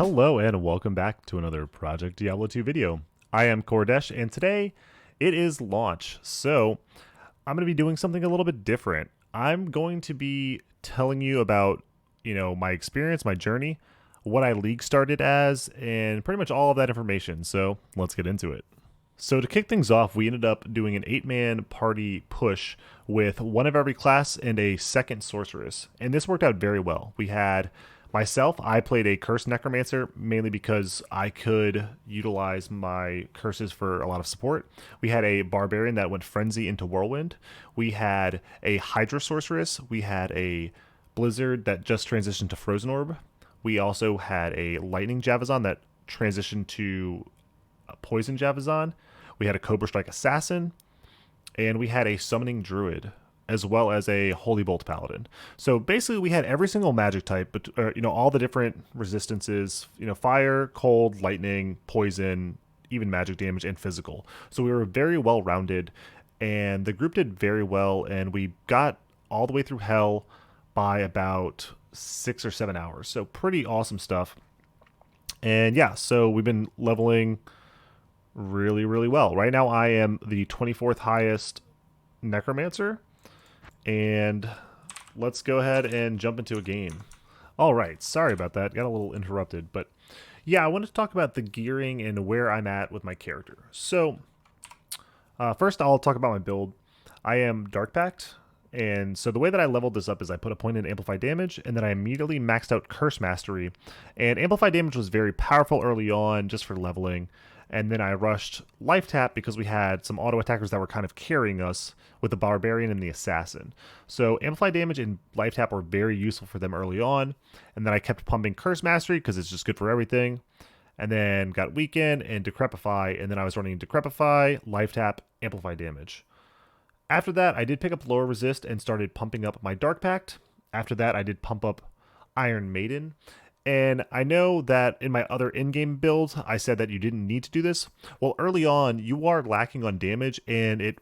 Hello and welcome back to another Project Diablo 2 video. I am Kordesh and today it is launch. So I'm going to be doing something a little bit different. I'm going to be telling you about, my experience, my journey, what I league started as, and pretty much all of that information. So let's get into it. So to kick things off, we ended up doing an 8-man party push with one of every class and a second sorceress. And this worked out very well. We had myself, I played a cursed necromancer mainly because I could utilize my curses for a lot of support. We had a barbarian that went frenzy into whirlwind. We had a hydra sorceress. We had a blizzard that just transitioned to frozen orb. We also had a lightning javazon that transitioned to poison javazon. We had a cobra strike assassin, and we had a summoning druid, as well as a Holy Bolt Paladin. So basically we had every single magic type, but all the different resistances, fire, cold, lightning, poison, even magic damage, and physical. So we were very well rounded, and the group did very well, and we got all the way through hell by about 6 or 7 hours. So pretty awesome stuff. And yeah, so we've been leveling really, really well. Right now I am the 24th highest Necromancer, and let's go ahead and jump into a game. All right, sorry about that. Got a little interrupted, but yeah, I wanted to talk about the gearing and where I'm at with my character. So first I'll talk about my build. I am Dark Pact, and so the way that I leveled this up is I put a point in Amplify Damage, and then I immediately maxed out Curse Mastery. And Amplify Damage was very powerful early on just for leveling. And then I rushed Life Tap because we had some auto attackers that were kind of carrying us with the Barbarian and the Assassin. So Amplify Damage and Life Tap were very useful for them early on. And then I kept pumping Curse Mastery because it's just good for everything. And then got Weaken and Decrepify, and then I was running Decrepify, Life Tap, Amplify Damage. After that, I did pick up Lower Resist and started pumping up my Dark Pact. After that, I did pump up Iron Maiden. And I know that in my other in-game builds, I said that you didn't need to do this. Well, early on, you are lacking on damage, and it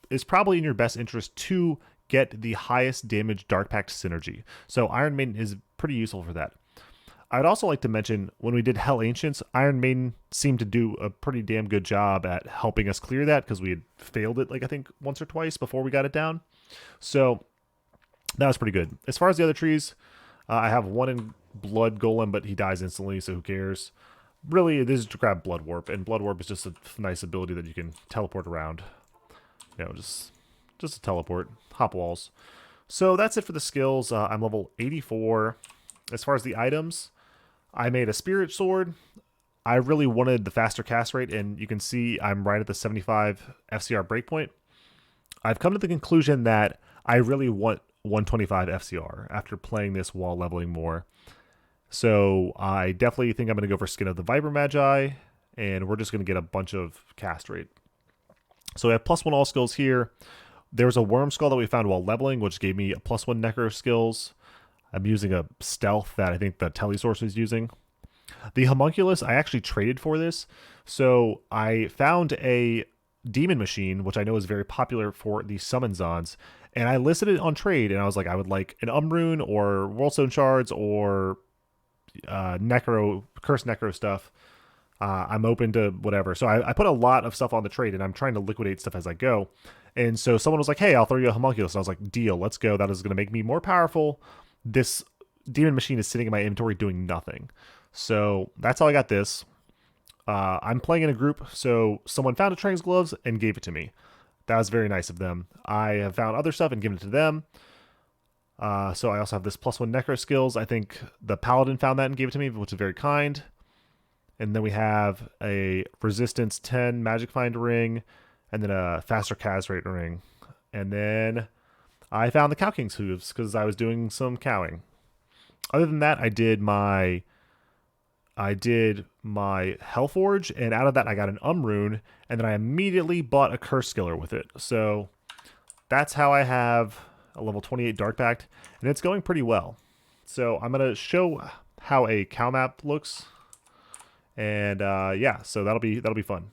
is probably in your best interest to get the highest damage Dark Pact synergy. So Iron Maiden is pretty useful for that. I'd also like to mention, when we did Hell Ancients, Iron Maiden seemed to do a pretty damn good job at helping us clear that, because we had failed it, I think, once or twice before we got it down. So that was pretty good. As far as the other trees, I have one in Blood Golem, but he dies instantly, so who cares? Really, this is to grab Blood Warp, and Blood Warp is just a nice ability that you can teleport around. Just a teleport, hop walls. So that's it for the skills. I'm level 84. As far as the items, I made a Spirit Sword. I really wanted the faster cast rate, and you can see I'm right at the 75 FCR breakpoint. I've come to the conclusion that I really want 125 FCR after playing this while leveling more. So I definitely think I'm going to go for Skin of the Viper Magi, and we're just going to get a bunch of cast rate. So we have +1 all skills here. There was a Worm Skull that we found while leveling, which gave me a +1 Necro skills. I'm using a Stealth that I think the Telesource is using. The Homunculus, I actually traded for this. So I found a Demon Machine, which I know is very popular for the Summon Zons, and I listed it on trade, and I was like, I would like an Umbroon or Worldstone Shards or Cursed Necro stuff. I'm open to whatever. So I put a lot of stuff on the trade, and I'm trying to liquidate stuff as I go. And so someone was like, hey, I'll throw you a Homunculus. And I was like, deal, let's go. That is going to make me more powerful. This Demon Machine is sitting in my inventory doing nothing. So that's how I got this. I'm playing in a group, so someone found a Trang's Gloves and gave it to me. That was very nice of them. I have found other stuff and given it to them. So I also have this +1 Necro skills. I think the Paladin found that and gave it to me, which is very kind. And then we have a Resistance 10 Magic Find ring, and then a faster cast rate ring. And then I found the Cow King's hooves because I was doing some cowing. Other than that, I did my Hellforge, and out of that I got an Umbroon, and then I immediately bought a Curse Skiller with it. So that's how I have a level 28 Dark Pact, and it's going pretty well. So I'm going to show how a cow map looks, and yeah, so that'll be fun.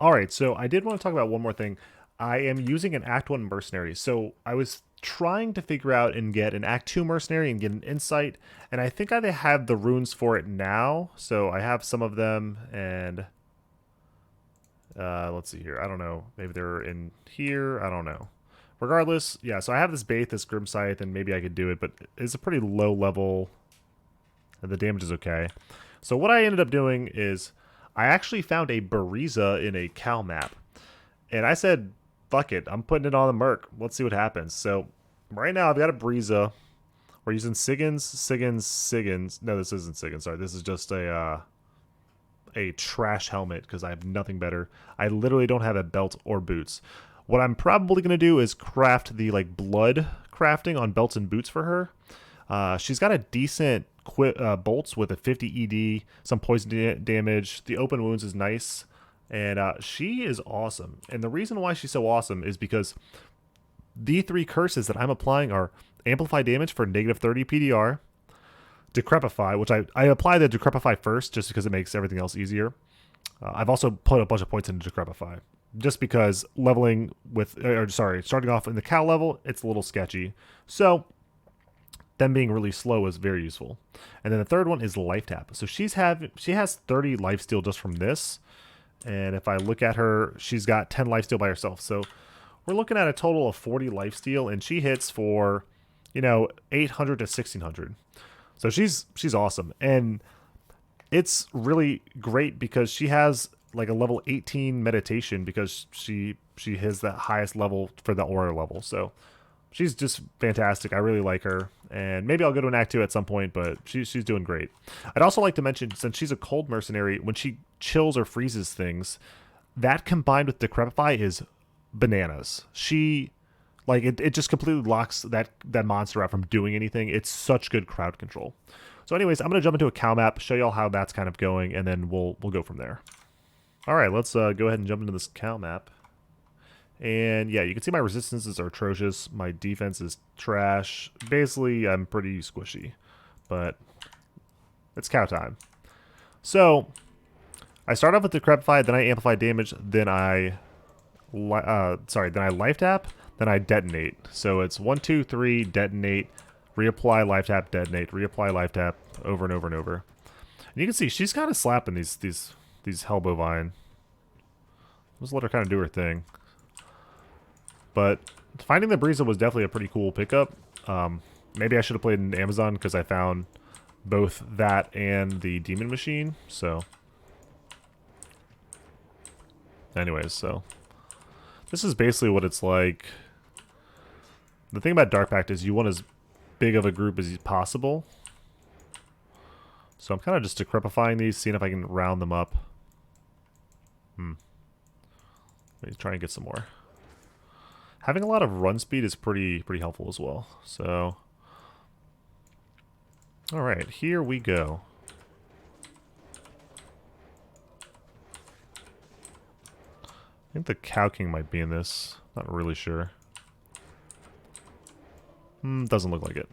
All right, so I did want to talk about one more thing. I am using an Act 1 Mercenary. So I was trying to figure out and get an Act 2 mercenary and get an insight, and I think I have the runes for it now, so I have some of them, and let's see here. I don't know. Maybe they're in here. I don't know. Regardless, yeah, so I have this Baith, this Grim Scythe, and maybe I could do it, but it's a pretty low level, and the damage is okay. So what I ended up doing is I actually found a Bariza in a Cal map, and I said, fuck it, I'm putting it on the Merc. Let's see what happens. So right now I've got a Bariza. We're using Siggins. No, this isn't Siggins. Sorry, this is just a trash helmet because I have nothing better. I literally don't have a belt or boots. What I'm probably going to do is craft the like blood crafting on belts and boots for her. She's got a decent bolts with a 50 ED, some poison damage. The open wounds is nice, and she is awesome. And the reason why she's so awesome is because the 3 curses that I'm applying are amplify damage for negative 30 PDR, Decrepify, which I apply the Decrepify first just because it makes everything else easier. I've also put a bunch of points into Decrepify just because leveling with, starting off in the Cal level, it's a little sketchy. So them being really slow is very useful. And then the third one is Life Tap. So she has 30 lifesteal just from this. And if I look at her, she's got 10 lifesteal by herself. So we're looking at a total of 40 lifesteal, and she hits for, 800 to 1600. So she's awesome. And it's really great because she has like a level 18 meditation because she has that highest level for the aura level. So she's just fantastic. I really like her. And maybe I'll go to an Act 2 at some point, but she's doing great. I'd also like to mention, since she's a cold mercenary, when she chills or freezes things, that combined with Decrepify is bananas. It just completely locks that monster out from doing anything. It's such good crowd control. So anyways, I'm going to jump into a Cal map, show y'all how that's kind of going, and then we'll go from there. All right, let's go ahead and jump into this Cal map. And yeah, you can see my resistances are atrocious. My defense is trash. Basically, I'm pretty squishy, but it's cow time. So I start off with Decrepify, then I amplify damage, then I life tap, then I detonate. So it's 1, 2, 3, detonate, reapply, life tap, detonate, reapply, life tap, over and over and over. And you can see she's kind of slapping these Hellbovine. Just let her kind of do her thing. But finding the Bariza was definitely a pretty cool pickup. Maybe I should have played in Amazon because I found both that and the Demon Machine. So, anyways, so this is basically what it's like. The thing about Dark Pact is you want as big of a group as possible. So I'm kind of just decrepifying these, seeing if I can round them up. Let me try and get some more. Having a lot of run speed is pretty helpful as well. So, all right, here we go. I think the Cow King might be in this. Not really sure. Doesn't look like it.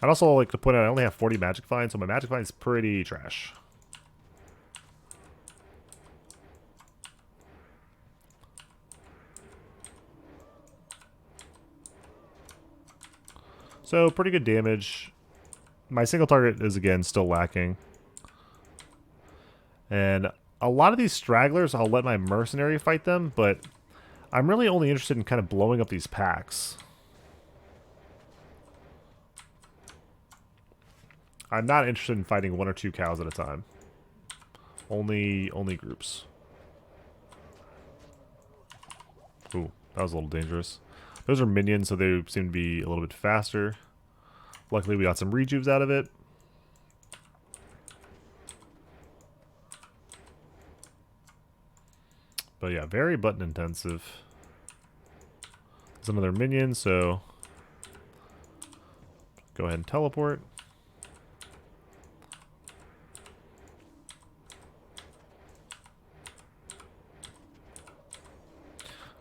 I'd also like to point out I only have 40 Magic Find, so my Magic Find is pretty trash. So, pretty good damage. My single target is, again, still lacking. And a lot of these stragglers, I'll let my mercenary fight them, but I'm really only interested in kind of blowing up these packs. I'm not interested in fighting 1 or 2 cows at a time. Only groups. Ooh, that was a little dangerous. Those are minions, so they seem to be a little bit faster. Luckily, we got some rejuves out of it. But yeah, very button intensive. There's another minion, so go ahead and teleport.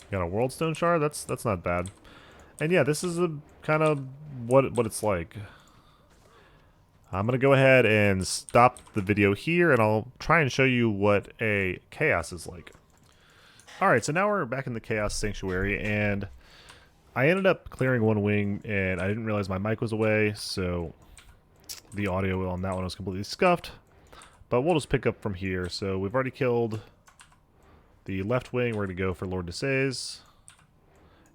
Got a World Stone Shard. That's not bad. And yeah, this is a kind of what it's like. I'm gonna go ahead and stop the video here, and I'll try and show you what a Chaos is like. All right, so now we're back in the Chaos Sanctuary, and I ended up clearing one wing, and I didn't realize my mic was away, so the audio on that one was completely scuffed. But we'll just pick up from here. So we've already killed the left wing. We're going to go for Lord De Sais.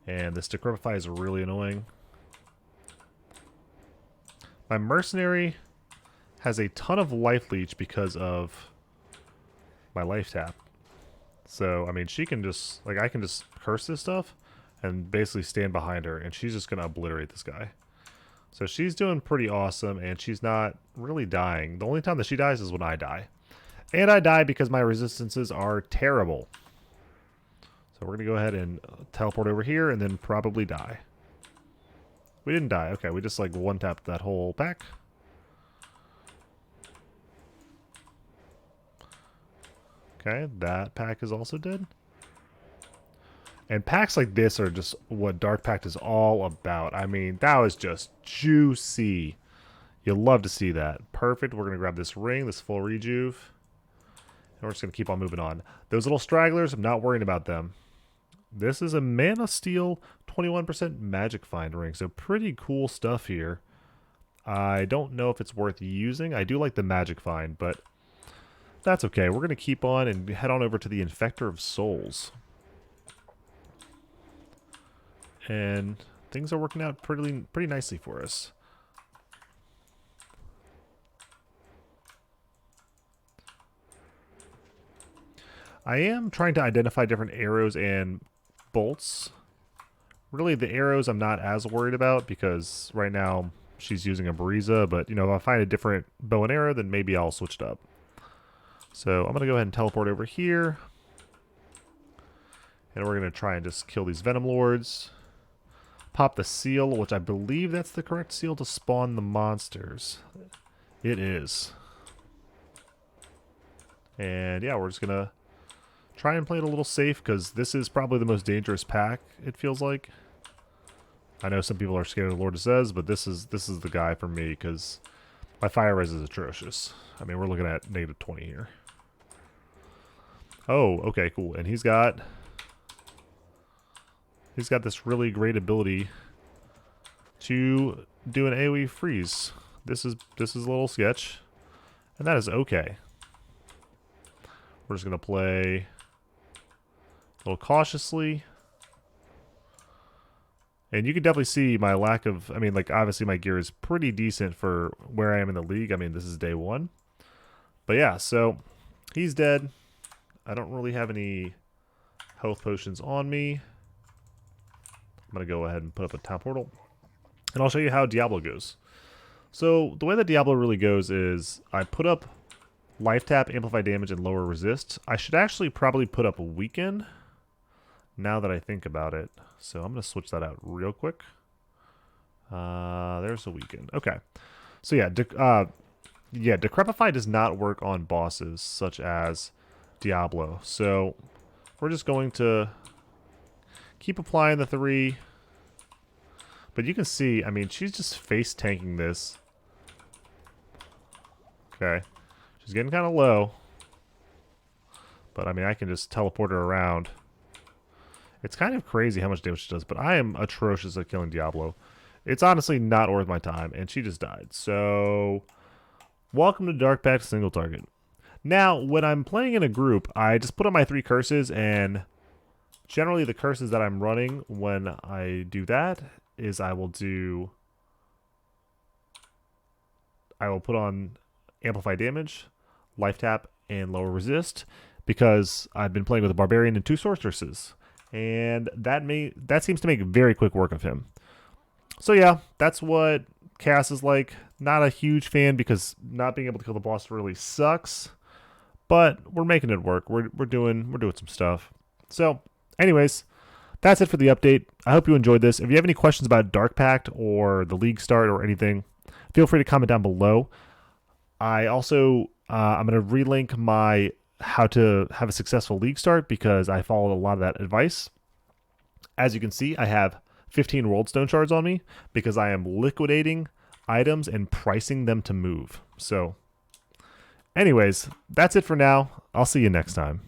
And this Decrepify is really annoying. My mercenary has a ton of life leech because of my life tap. So, I mean, she can just, like, I can just curse this stuff and basically stand behind her, and she's just going to obliterate this guy. So she's doing pretty awesome, and she's not really dying. The only time that she dies is when I die. And I die because my resistances are terrible. So we're going to go ahead and teleport over here and then probably die. We didn't die. Okay, we just, like, one-tapped that whole pack. Okay, that pack is also dead. And packs like this are just what Dark Pact is all about. I mean, that was just juicy. You'll love to see that. Perfect. We're going to grab this ring, this full rejuve. And we're just going to keep on moving on. Those little stragglers, I'm not worrying about them. This is a Mana Steel 21% Magic Find ring. So pretty cool stuff here. I don't know if it's worth using. I do like the Magic Find, but that's okay. We're going to keep on and head on over to the Infector of Souls. And things are working out pretty nicely for us. I am trying to identify different arrows and bolts. Really, the arrows I'm not as worried about because right now she's using a Bariza, but, you know, if I find a different bow and arrow, then maybe I'll switch it up. So I'm going to go ahead and teleport over here. And we're going to try and just kill these Venom Lords. Pop the seal, which I believe that's the correct seal to spawn the monsters. It is. And yeah, we're just going to try and play it a little safe because this is probably the most dangerous pack, it feels like. I know some people are scared of Lord De Sais, but this is the guy for me because my fire res is atrocious. I mean, we're looking at negative 20 here. Oh, okay, cool. And he's got this really great ability to do an AoE freeze. This is a little sketch, and that is okay. We're just gonna play a little cautiously, and you can definitely see my lack of. I mean, like, obviously my gear is pretty decent for where I am in the league. I mean, this is day one, but yeah. So he's dead. I don't really have any health potions on me. I'm going to go ahead and put up a town portal. And I'll show you how Diablo goes. So the way that Diablo really goes is I put up life tap, amplify damage, and lower resist. I should actually probably put up a weaken now that I think about it. So I'm going to switch that out real quick. There's a weaken. Okay. So yeah, Decrepify does not work on bosses such as Diablo. So we're just going to keep applying the 3. But you can see, I mean, she's just face tanking this. Okay. She's getting kind of low. But I mean, I can just teleport her around. It's kind of crazy how much damage she does, but I am atrocious at killing Diablo. It's honestly not worth my time, and she just died. So, welcome to Dark Pact single target. Now, when I'm playing in a group, I just put on my 3 curses, and generally the curses that I'm running when I do that is I will put on amplify damage, life tap, and lower resist, because I've been playing with a barbarian and 2 sorceresses, and that seems to make very quick work of him. So yeah, that's what Chaos is like. Not a huge fan because not being able to kill the boss really sucks. But we're making it work. We're doing some stuff. So, anyways, that's it for the update. I hope you enjoyed this. If you have any questions about Dark Pact or the league start or anything, feel free to comment down below. I also I'm going to relink my how to have a successful league start because I followed a lot of that advice. As you can see, I have 15 World Stone Shards on me because I am liquidating items and pricing them to move. So, anyways, that's it for now. I'll see you next time.